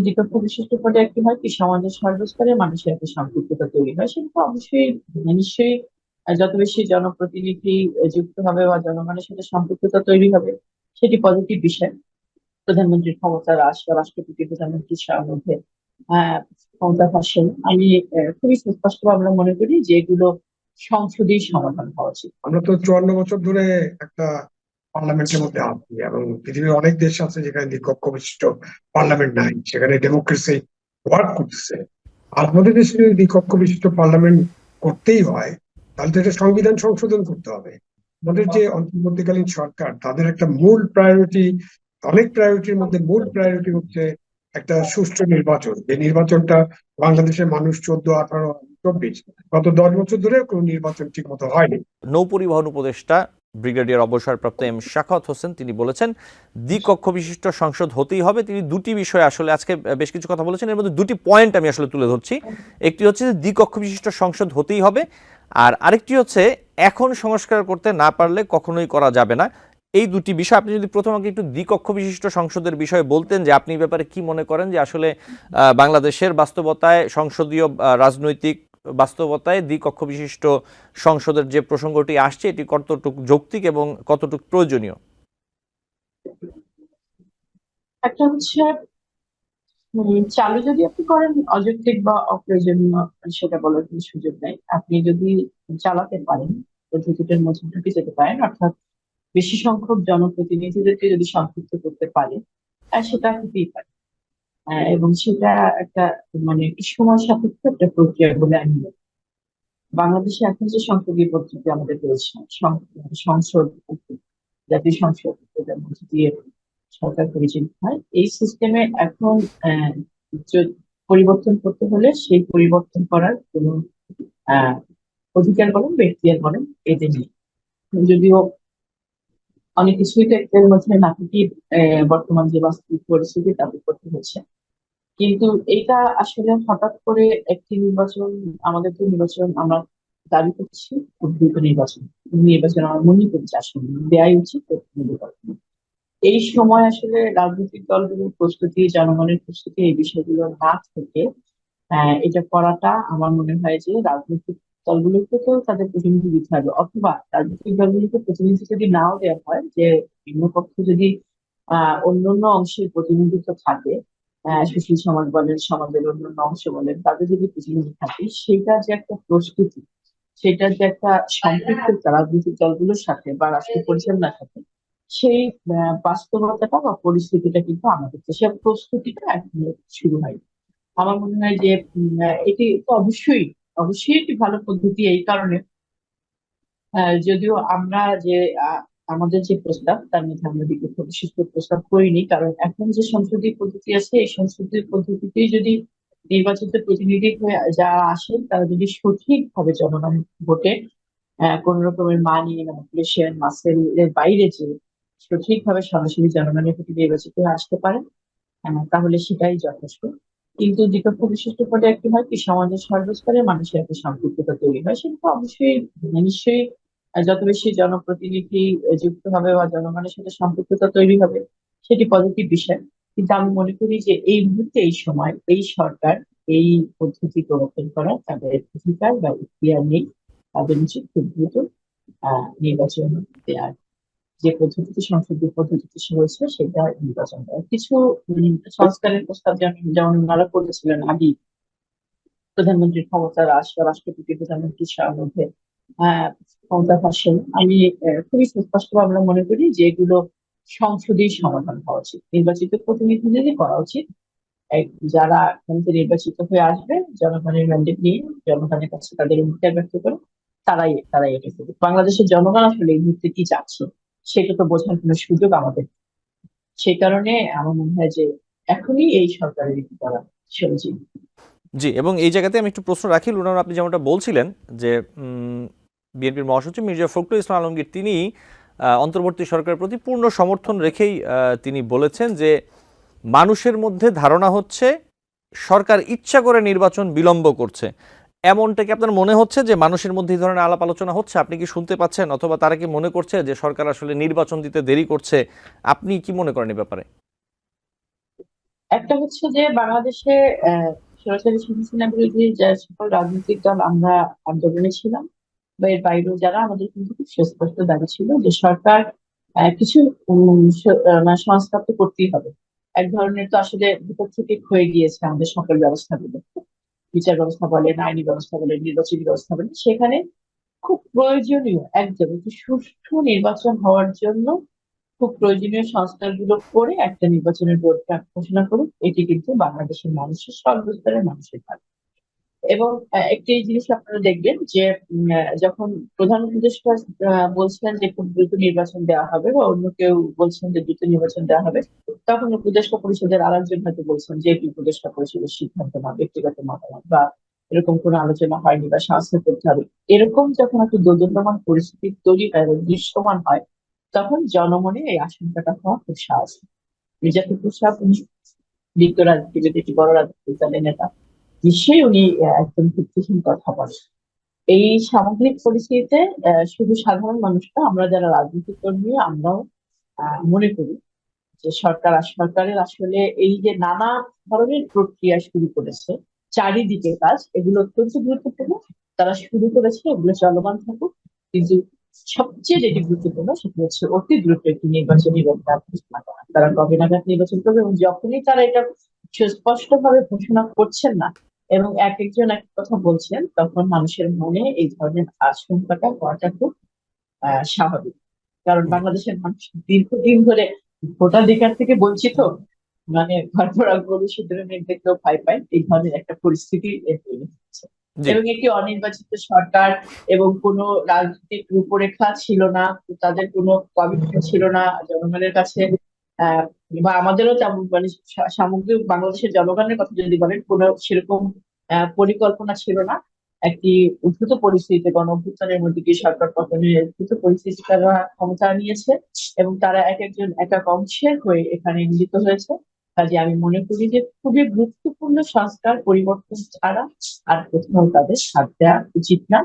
দ্বিপক্ষ বিশিষ্ট পর্যায়ে একটি হয় কি সমাজের সর্বস্তরে মানুষের একটা সম্পৃক্ততা তৈরি হয়, সেটা তো অবশ্যই নিশ্চয়ই যত বেশি জনপ্রতিনিধি যুক্ত হবে বা জনগণের সাথে সম্পৃক্ততা তৈরি হবে, সেটি পজিটিভ বিষয়। প্রধানমন্ত্রীর ক্ষমতা হ্রাস বা রাষ্ট্রপতি প্রধানমন্ত্রীর মধ্যে আহ ক্ষমতা ভাষণ আমি খুবই সুস্পষ্ট আমরা মনে করি যে এগুলো সংসদেই সমাধান হওয়া উচিত। আমরা তো 54 বছর ধরে একটা পার্লামেন্টের মধ্যে আছি, এবং পৃথিবীর অনেক দেশ আছে যেখানে দ্বিকক্ষ বিশিষ্ট পার্লামেন্ট নাই, সেখানে ডেমোক্রেসি ওয়ার্ক করতেছে। আর আমাদের দেশে যদি দ্বিকক্ষ বিশিষ্ট পার্লামেন্ট করতেই হয়, তাহলে তো এটা সংবিধান সংশোধন করতে হবে। আমাদের যে অন্তর্বর্তীকালীন সরকার, তাদের একটা মূল প্রায়োরিটি, অনেক প্রায়োরিটির মধ্যে মূল প্রায়োরিটি হচ্ছে একটা সুষ্ঠু নির্বাচন। যে নির্বাচনটা বাংলাদেশের মানুষ 14, 18, 24 গত 10 বছর ধরে কোনো নির্বাচন ঠিক মতো হয়নি। নৌপরিবহন উপদেষ্টা ব্রিগেডিয়ার অবসরপ্রাপ্ত এম শাখাওয়াত হোসেন তিনি বলেছেন দ্বিকক্ষ বিশিষ্ট সংসদ হতেই হবে। তিনি দুটি বিষয়ে আসলে আজকে বেশ কিছু কথা বলেছেন, এর মধ্যে দুটি পয়েন্ট আমি আসলে তুলে ধরছি। একটি হচ্ছে যে দ্বিকক্ষ বিশিষ্ট সংসদ হতেই হবে, আর আরেকটি হচ্ছে এখন সংস্কার করতে না পারলে কখনোই করা যাবে না। এই দুটি বিষয় আপনি যদি প্রথম আগে একটু দ্বিকক্ষ বিশিষ্ট সংসদের বিষয়ে বলতেন যে আপনি ব্যাপারে কি মনে করেন, যে আসলে বাংলাদেশের বাস্তবতায় সংসদীয় রাজনৈতিক বাস্তবতায় দ্বিকক্ষ বিশিষ্ট সংসদের যে প্রসঙ্গটি আসছে এটি কতটুকু যৌক্তিক এবং কতটুকু প্রয়োজনীয়? একটা হচ্ছে চালু যদি আপনি করেন অযৌক্তিক বা অপ্রয়োজনীয়, সেটা বলার কোনো সুযোগ নেই। আপনি যদি চালাতে পারেন, পদ্ধতিটার মধ্যে ঢুকে যেতে পারেন, অর্থাৎ বেশি সংখ্যক জনপ্রতিনিধিদেরকে যদি সম্পৃক্ত করতে পারে, সেটা হতেই পারে। এবং সেটা একটা মানে সময় সাপেক্ষ একটা প্রক্রিয়া বলে আমি মনে করি। বাংলাদেশে এখন যে সংসদীয় পদ্ধতি আমাদের রয়েছে, সংসদ, জাতীয় সংসদ, এটার মধ্যে দিয়ে সরকার পরিচালিত হয়, এই সিস্টেমে এখন আহ, পরিবর্তন করতে হলে সেই পরিবর্তন করার কোনো আহ অধিকার বলেন বা এখতিয়ার বলেন এদের নেই। যদিও অনেক কিছুই তো এর মধ্যে নাটকীয় বর্তমান যে বাস্তবিক পরিস্থিতি তাদের করতে হচ্ছে। কিন্তু এটা আসলে হঠাৎ করে একটি নির্বাচন, আমাদের তো নির্বাচন আমরা দাবি করছি, খুব দ্রুত নির্বাচন, নির্বাচন আমার মনে করছে আসলে দেয়াই উচিত নির্বাচন। এই সময় আসলে রাজনৈতিক দলগুলোর প্রস্তুতি, জনগণের প্রস্তুতি, এই বিষয়গুলো না থেকে এটা করাটা আমার মনে হয় যে রাজনৈতিক দলগুলোকে তো তাদের প্রতিনিধি দিতে হবে, অথবা রাজনৈতিক দলগুলোকে প্রতিনিধি যদি নাও দেওয়া হয়, যে নিম্নপক্ষ যদি অন্যান্য অংশের প্রতিনিধিত্ব থাকে, সুশীল সমাজ বলেন, সমাজের অন্যান্য অংশ বলেন, তাদের যদি প্রতিনিধি থাকে, সেটা যে একটা প্রস্তুতি, সেটা যে একটা সম্পৃক্ততা রাজনৈতিক দলগুলোর সাথে বা রাষ্ট্র পরিচালনার সাথে, সেই বাস্তবতাটা বা পরিস্থিতিটা কিন্তু আমাদের দেশে প্রস্তুতিটা এখন শুরু হয়। আমার মনে হয় যে এটি তো অবশ্যই অবশ্যই একটি ভালো পদ্ধতি, এই কারণে যদিও আমরা যে আমাদের যে প্রস্তাব তার মধ্যে আমরা বিকল্প বিশিষ্ট প্রস্তাব করিনি, কারণ এখন যে সংসদীয় পদ্ধতি আছে, এই সংসদীয় পদ্ধতিতেই যদি নির্বাচিত প্রতিনিধি হয়ে যারা আসেন, তারা যদি সঠিকভাবে জনগণ ভোটে কোন রকমের মানি ম্যানিপুলেশন মাসেল এর বাইরে যে সঠিকভাবে সরাসরি জনগণের প্রতি নির্বাচিত হয়ে আসতে পারেন, তাহলে সেটাই যথেষ্ট। কিন্তু দ্বিপক্ষ বিশিষ্ট পর্যায়ে একটি হয় কি সমাজের সর্বস্তরে মানুষের একটা সম্পৃক্ততা তৈরি হয়, সেটা তো অবশ্যই নিশ্চয়ই যত বেশি জনপ্রতিনিধি যুক্ত হবে বা জনগণের সাথে সম্পৃক্ততা তৈরি হবে, সেটি পজিটিভ বিষয়। কিন্তু আমি মনে করি যে এই মুহূর্তে, এই সময়, এই সরকার এই পদ্ধতি প্রবর্তন করা তাদের অধিকার বা ইখতিয়ার নেই। তাদের উচিত খুব দ্রুত নির্বাচন দেওয়ার, যে পদ্ধতিতে সংসদীয় পদ্ধতিতে হয়েছে সেটা নির্বাচন করা। কিছু সংস্কারের প্রস্তাব যেমন যেমন ওনারা করেছিলেন আগে, প্রধানমন্ত্রীর ক্ষমতা হ্রাস বা রাষ্ট্রপতি প্রধানমন্ত্রীর মধ্যে আহ ক্ষমতা ভাষণ আমি খুবই সুস্পষ্ট আমরা মনে করি যে এগুলো সংসদেই সমাধান হওয়া উচিত, নির্বাচিত প্রতিনিধিদেরই করা উচিত। যারা ক্ষমতা নির্বাচিত হয়ে আসবে জনগণের ম্যান্ডেট নিয়ে, জনগণের কাছে তাদের অধিকার ব্যক্ত করে, তারাই তারাই এটা করবে। বাংলাদেশের জনগণ আসলে এই মুহূর্তে কি চাচ্ছে সেটা তো বোঝার কোনো সুযোগ আমাদের। সেই কারণে আমার মনে হয় যে এখনই এই সরকারের কি করা সমীচীন। জি, এবং এই জায়গাতে আমি একটু প্রশ্ন রাখি লুনার, আপনি যেমনটা বলছিলেন যে বিএনপির মহাসচিব মির্জা ফখরুল ইসলাম আলমগীর তিনি অন্তর্বর্তী সরকারের প্রতি পূর্ণ সমর্থন রেখেই তিনি বলেছেন যে মানুষের মধ্যে ধারণা হচ্ছে সরকার ইচ্ছা করে নির্বাচন বিলম্ব করছে। এমনটা কি আপনার মনে হচ্ছে যে মানুষের মধ্যে এই ধরনের আলাপ আলোচনা হচ্ছে? আপনি কি শুনতে পাচ্ছেন, অথবা তারা কি মনে করছে যে সরকার আসলে নির্বাচন দিতে দেরি করছে? আপনি কি মনে করেন এই ব্যাপারে? একটা হচ্ছে যে বাংলাদেশে সরাসরি শেখ হাসিনা বিরোধী যে সকল রাজনৈতিক দল আমরা আন্দোলনে ছিলাম বা এর বাইরেও যারা, আমাদের কিন্তু খুব সুস্পষ্ট দাবি ছিল যে সরকার কিছু মানে সংস্কার তো করতেই হবে। এক ধরনের তো আসলে ভিতর থেকে ক্ষয়ে গিয়েছে আমাদের সকল ব্যবস্থাগুলো, বিচার ব্যবস্থা বলেন, আইনি ব্যবস্থা বলেন, নির্বাচনী ব্যবস্থা বলেন। সেখানে খুব প্রয়োজনীয় একদম একটি সুষ্ঠু নির্বাচন হওয়ার জন্য খুব প্রয়োজনীয় সংস্কারগুলো করে একটা নির্বাচনের রোডম্যাপ ঘোষণা করুক, এটি কিন্তু বাংলাদেশের মানুষের সর্বস্তরের মানুষের দাবি। এবং একটি জিনিস আপনারা দেখবেন যে যখন প্রধান উপদেষ্টা বলছেন যে খুব দ্রুত নির্বাচন দেওয়া হবে, বা অন্য কেউ বলছেন যে দ্রুত নির্বাচন দেওয়া হবে, তখন উপদেষ্টা পরিষদের আরেকজন হয়তো বলছেন যে এটি উপদেষ্টা পরিষদের সিদ্ধান্ত না, ব্যক্তিগত মতামত, বা এরকম কোনো আলোচনা হয়নি বা সংস্কার করতে হবে। এরকম যখন একটা দোদুল্যমান পরিস্থিতি তৈরি হয় এবং দৃশ্যমান হয়, তখন জনমনে এই আশঙ্কাটা হওয়া খুব স্বাভাবিক। মির্জা ফখরুল সাহেব উনি বিজ্ঞ রাজনীতিবিদ, একটি বড় রাজনৈতিক দলের নেতা, নিশ্চয়ই উনি একদম ভিত্তিহীন কথা বলেন। এই সামগ্রিক পরিস্থিতিতে শুধু সাধারণ মানুষ না, আমরা যারা রাজনীতি কর্মী আমরাও মনে করি যে সরকারের আসলে এই যে নানা ধরনের প্রক্রিয়া শুরু করেছে, চারিদিকে কাজ, এগুলো অত্যন্ত গুরুত্বপূর্ণ। তারা শুরু করেছে, এগুলো চলমান থাকুক, কিন্তু সবচেয়ে যেটি গুরুত্বপূর্ণ সেটি হচ্ছে অতি দ্রুত একটি নির্বাচনী রোডম্যাপ ঘোষণা করা। তারা কবে নাগাদ নির্বাচন করবে, এবং যখনই তারা এটা সুস্পষ্ট ভাবে ঘোষণা করছেন না এবং এক একজন এক কথা বলছেন, তখন মানুষের মনে এই ধরনের আশঙ্কাটা হওয়াটা খুব স্বাভাবিক। কারণ জি বাংলাদেশের মানুষ দীর্ঘদিন ধরে ভোটাধিকার থেকে বঞ্চিত, মানে ঘর ভরা গরু সিঁদুরে মেঘ দেখলেও ভয় পায়, এই ধরনের একটা পরিস্থিতি তৈরি হচ্ছে। জি এবং একটি অনির্বাচিত সরকার এবং কোনো রাজনৈতিক রূপরেখা ছিল না, তাদের কোনো কমিটমেন্ট ছিল না জনগণের কাছে। আহ বা আমাদেরও তেমন, মানে সামগ্রিক বাংলাদেশের জনগণের কথা যদি বলেন, কোনো সেরকম পরিকল্পনা ছিল না। একটি উদ্ভূত পরিস্থিতিতে, গণ অভ্যুত্থানের মধ্যে দিয়ে সরকার পতনের উদ্ভূত পরিস্থিতি তারা ক্ষমতা নিয়েছে, এবং তারা এক একজন এক এক অংশের হয়ে এখানে মিলিত হয়েছে। কাজে আমি মনে করি যে খুবই গুরুত্বপূর্ণ সংস্কার পরিবর্তন ছাড়া আর কোথাও তাদের হাত দেওয়া উচিত না।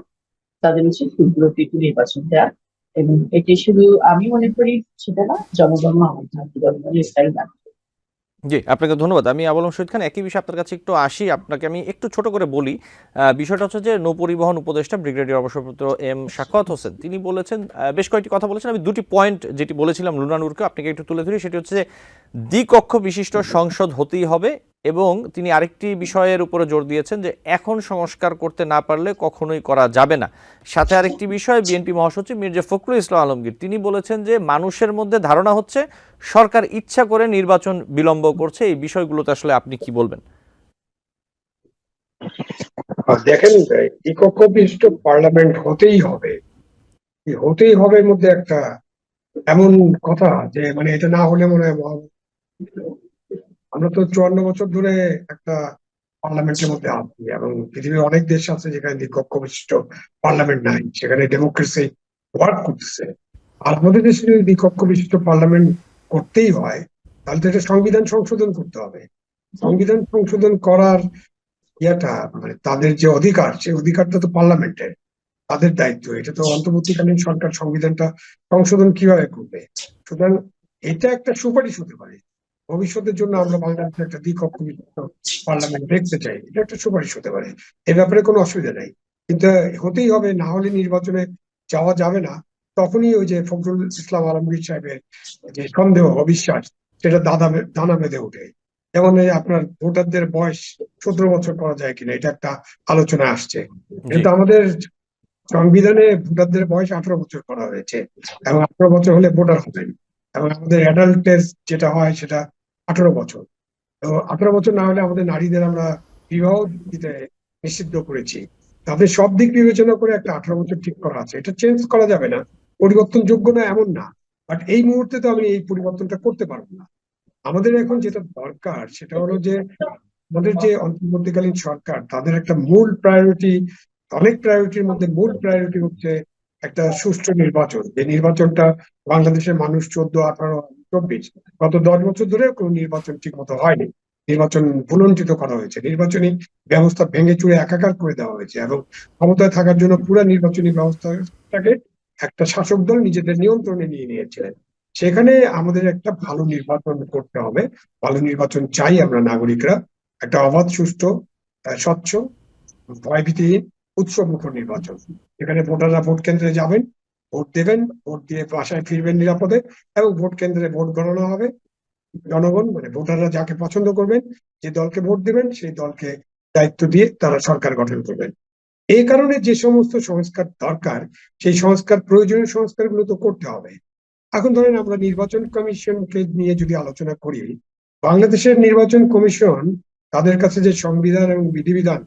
তাদের উচিত খুব দ্রুত একটি নির্বাচন দেওয়া। এবং এটি শুধু আমি মনে করি সেটা না, জনগণ আমাদের জনগণের এটাই দাবি। জি, আপনাকে ধন্যবাদ। আমি আবুল শহীদ খান, একই বিষয়ে আপনার কাছে একটু আসি। আপনাকে আমি একটু ছোট করে বলি। বিষয়টা হচ্ছে যে নৌপরিবহন উপদেষ্টা ব্রিগেডিয়ার অবসরপ্রাপ্ত এম শাখাওয়াত হোসেন তিনি বলেছেন, বেশ কয়েকটি কথা বলেছেন। আমি দুটি পয়েন্ট যেটি বলেছিলাম লুনানুরকে আপনাকে একটু তুলে ধরি, সেটি হচ্ছে যে দ্বিকক্ষ বিশিষ্ট সংসদ হতেই হবে, এবং তিনি আরেকটি বিষয়ের উপরে জোর দিয়েছেন যে এখন সংস্কার করতে না পারলে কখনোই করা যাবে না। সাথে আরেকটি বিষয়, বিএনপি মহাসচিব মির্জা ফখরুল ইসলাম আলমগীর তিনি বলেছেন যে মানুষের মধ্যে ধারণা হচ্ছে সরকার ইচ্ছা করে নির্বাচন বিলম্ব করছে। এই বিষয়গুলোতে আসলে আপনি কি বলবেন? দেখেন, দ্বিকক্ষ বিশিষ্ট পার্লামেন্ট হতেই হবে, এই হতেই হবে এর মধ্যে একটা এমন কথা যে মানে এটা না হলে মনে হয় আমরা তো 54 বছর ধরে একটা পার্লামেন্টের মধ্যে আছি, এবং পৃথিবীর অনেক দেশ আছে যেখানে দ্বিকক্ষ বিশিষ্ট পার্লামেন্ট নাই, সেখানে ডেমোক্রেসি ওয়ার্ক করতেছে। আর আমাদের দেশে যদি দ্বিকক্ষ বিশিষ্ট পার্লামেন্ট করতেই হয়, তাহলে তো এটা সংবিধান সংশোধন করতে হবে। সংবিধান সংশোধন করার ইয়েটা মানে তাদের যে অধিকার, সেই অধিকারটা তো পার্লামেন্টের, তাদের দায়িত্ব। এটা তো অন্তর্বর্তীকালীন সরকার সংবিধানটা সংশোধন কিভাবে করবে। সুতরাং এটা একটা সুপারিশ হতে পারে ভবিষ্যতের জন্য। আমরা বাংলাদেশে একটা দ্বিকক্ষ বিশিষ্ট পার্লামেন্ট দেখতে চাই, এটা একটা সুপারিশ হতে পারে, এ ব্যাপারে কোনো অসুবিধা নেই। কিন্তু হতেই হবে, না হলে নির্বাচনে যাওয়া যাবে না। তখনই ওই যে ফখরুল ইসলাম আলমগীর সাহেবের যে সন্দেহ, অবিশ্বাস, সেটা দানা বেঁধে ওঠে। যেমন এই আপনার ভোটারদের বয়স 17 বছর করা যায় কিনা, এটা একটা আলোচনা আসছে। জি কিন্তু আমাদের সংবিধানে ভোটারদের বয়স 18 বছর করা হয়েছে, এবং 18 বছর হলে ভোটার হবেন। এবং আমাদের অ্যাডাল্ট এজ যেটা হয় সেটা 18 বছর। তো 18 বছর না হলে আমাদের নারীদের আমরা বিবাহ দিতে নিষিদ্ধ করেছি। তাদের সব দিক বিবেচনা করে একটা 18 বছর ঠিক করা আছে, এটা চেঞ্জ করা যাবে না, পরিবর্তন যোগ্য না এমন না। বাট এই মুহূর্তে তো আমি এই পরিবর্তনটা করতে পারবো না। আমাদের এখন যেটা দরকার সেটা হলো যে আমাদের যে অন্তর্বর্তীকালীন সরকার, তাদের একটা মূল প্রায়োরিটি, অনেক প্রায়োরিটির মধ্যে মূল প্রায়োরিটি হচ্ছে একটা সুষ্ঠু নির্বাচন। যে নির্বাচনটা বাংলাদেশের মানুষ 14, 18, 24 গত 10 বছর ধরে কোনো নির্বাচন ঠিক মতো হয়নি। নির্বাচন ভুলণ্ঠিত করা হয়েছে, নির্বাচনী ব্যবস্থা ভেঙে চুরে একাকার করে দেওয়া হয়েছে, এবং ক্ষমতায় থাকার জন্য পুরো নির্বাচনী ব্যবস্থাটাকে একটা শাসক দল নিজেদের নিয়ন্ত্রণে নিয়ে নিয়েছিলেন। সেখানে আমাদের একটা ভালো নির্বাচন করতে হবে। ভালো নির্বাচন চাই আমরা নাগরিকরা, একটা অবাধ, সুষ্ঠু, স্বচ্ছ, ভয়ভীতিহীন, উৎসবমুখর নির্বাচন। এখানে ভোটাররা ভোট কেন্দ্রে যাবেন, ভোট দেবেন, ভোট দিয়ে বাসায় ফিরবেন নিরাপদে, এবং ভোট কেন্দ্রে ভোট গণনা হবে। জনগণ মানে ভোটাররা যাকে পছন্দ করবেন, যে দলকে ভোট দেবেন, সেই দলকে দায়িত্ব দিয়ে তারা সরকার গঠন করবেন। এই কারণে যে সমস্ত সংস্কার দরকার, সেই প্রয়োজনীয় সংস্কারগুলো তো করতে হবে। এখন ধরেন আমরা নির্বাচন কমিশনকে নিয়ে যদি আলোচনা করি, বাংলাদেশের নির্বাচন কমিশন তাদের কাছে যে সংবিধান এবং বিধিবিধান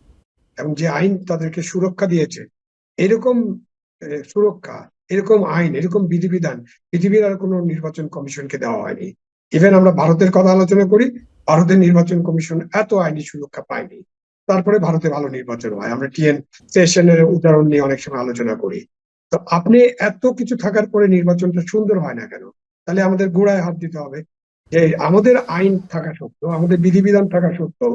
এবং যে আইন তাদেরকে সুরক্ষা দিয়েছে, এরকম সুরক্ষা, এরকম আইন, এরকম বিধিবিধান পৃথিবীর আর কোনো নির্বাচন কমিশনকে দেওয়া হয়নি। ইভেন আমরা ভারতের কথা আলোচনা করি, ভারতের নির্বাচন কমিশন এত আইনি সুরক্ষা পায়নি। তারপরে ভারতে ভালো নির্বাচন হয়। আমরা টিএন সেশনের উদাহরণ নিয়ে অনেক সময় আলোচনা করি। তো আপনি এত কিছু থাকার পরে নির্বাচনটা সুন্দর হয় না কেন? তাহলে আমাদের গোড়ায় হাত দিতে হবে যে আমাদের আইন থাকা সত্ত্বেও, আমাদের বিধিবিধান থাকা সত্ত্বেও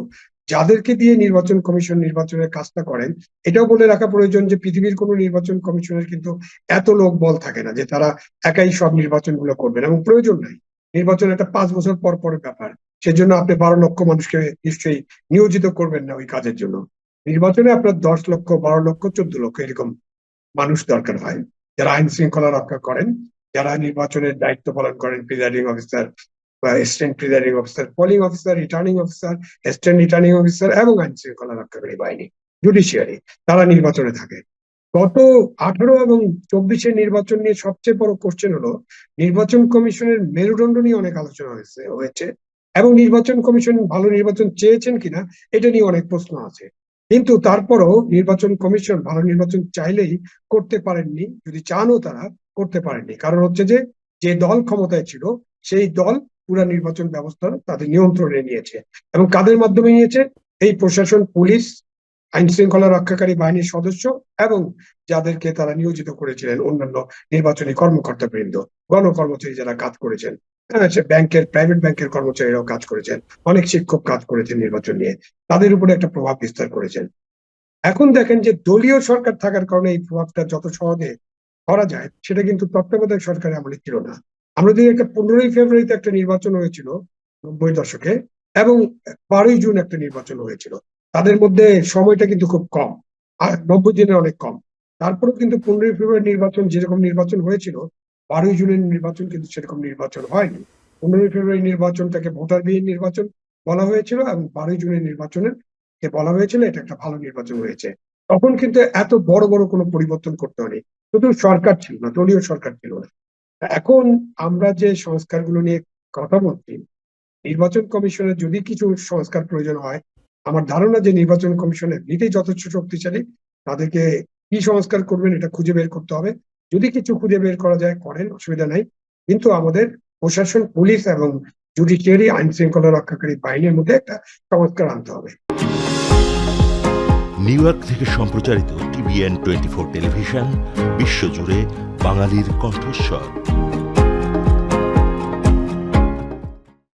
যাদেরকে দিয়ে নির্বাচন কমিশন নির্বাচনের কাজটা করেন, এটাও বলে রাখা প্রয়োজন যে পৃথিবীর কোনো নির্বাচন কমিশনের কিন্তু এত লোক বল থাকে না যে তারা একাই সব নির্বাচনগুলো করবেন, এবং প্রয়োজন নাই। নির্বাচন একটা 5 বছর পর পরের ব্যাপার। সেজন্য আপনি 12 লক্ষ মানুষকে নিশ্চয়ই নিয়োজিত করবেন না ওই কাজের জন্য। নির্বাচনে আপনার 10 লক্ষ, 12 লক্ষ, 14 লক্ষ এরকম মানুষ দরকার হয়, যারা আইন শৃঙ্খলা রক্ষা করেন, যারা নির্বাচনের দায়িত্ব পালন করেন, প্রিজাইডিং অফিসার বা assistant presiding officer, polling officer, returning officer, assistant returning officer এবং আইন শৃঙ্খলা রক্ষাকারী বাহিনী, জুডিশিয়ারি, তারা নির্বাচনে থাকে। গত 18 এবং 24-এর নির্বাচন নিয়ে সবচেয়ে বড় কোশ্চেন হলো নির্বাচন কমিশনের মেরুদণ্ড নিয়ে অনেক আলোচনা হয়েছে এবং নির্বাচন কমিশন ভালো নির্বাচন চেয়েছেন কিনা এটা নিয়ে অনেক প্রশ্ন আছে। কিন্তু তারপরও নির্বাচন কমিশন ভালো নির্বাচন চাইলেই করতে পারেননি, যদি চানও তারা করতে পারেননি। কারণ হচ্ছে যে যে দল ক্ষমতায় ছিল সেই দল পুরা নির্বাচন ব্যবস্থা তাদের নিয়ন্ত্রণে নিয়েছে, এবং কাদের মাধ্যমে নিয়েছে? এই প্রশাসন, পুলিশ, আইন শৃঙ্খলা রক্ষাকারী বাহিনীর সদস্য এবং যাদেরকে তারা নিয়োজিত করেছিলেন অন্যান্য নির্বাচনী কর্মকর্তা বৃন্দ, গণকর্মচারী যারা কাজ করেছেন, ব্যাংকের, প্রাইভেট ব্যাংকের কর্মচারীরাও কাজ করেছেন, অনেক শিক্ষক কাজ করেছেন নির্বাচন নিয়ে, তাদের উপরে একটা প্রভাব বিস্তার করেছেন। এখন দেখেন যে দলীয় সরকার থাকার কারণে এই প্রভাবটা যত সহজে করা যায় সেটা কিন্তু তত্ত্বাবধায়ক সরকারের আমলে ছিল না। আমরা যদি একটা 15ই ফেব্রুয়ারিতে একটা নির্বাচন হয়েছিল 90 দশকে, এবং 12ই জুন একটা নির্বাচন হয়েছিল, তাদের মধ্যে সময়টা কিন্তু খুব কম, আর 90 দিনের অনেক কম। তারপরেও কিন্তু 15ই ফেব্রুয়ারি নির্বাচন যেরকম নির্বাচন হয়েছিল, 12ই জুনের নির্বাচন কিন্তু সেরকম নির্বাচন হয়নি। 15ই ফেব্রুয়ারি নির্বাচনটাকে ভোটারবিহীন নির্বাচন বলা হয়েছিল, এবং 12ই জুনের নির্বাচনের কে বলা হয়েছিল এটা একটা ভালো নির্বাচন হয়েছে। তখন কিন্তু এত বড় বড় কোনো পরিবর্তন করতে হয়নি, শুধু সরকার ছিল না, দলীয় সরকার ছিল না। এখন আমরা যে সংস্কারগুলো নিয়ে কথা বলছি, নির্বাচন কমিশনের যদি কিছু সংস্কার প্রয়োজন হয়, আমার ধারণা যে নির্বাচন কমিশন এমনিতেই যথেষ্ট শক্তিশালী, তাদেরকে কি সংস্কার করবেন এটা খুঁজে বের করতে হবে। যদি কিছু খুঁজে বের করা যায় করেন, অসুবিধা নাই। কিন্তু আমাদের প্রশাসন, পুলিশ এবং জুডিশিয়ারি, আইন শৃঙ্খলা রক্ষাকারী বাহিনীর মধ্যে একটা সংস্কার আনতে হবে। নিউ ইয়র্ক থেকে সম্প্রচারিত TVN 24 টেলিভিশন বিশ্বজুড়ে বাঙালির কণ্ঠস্বর।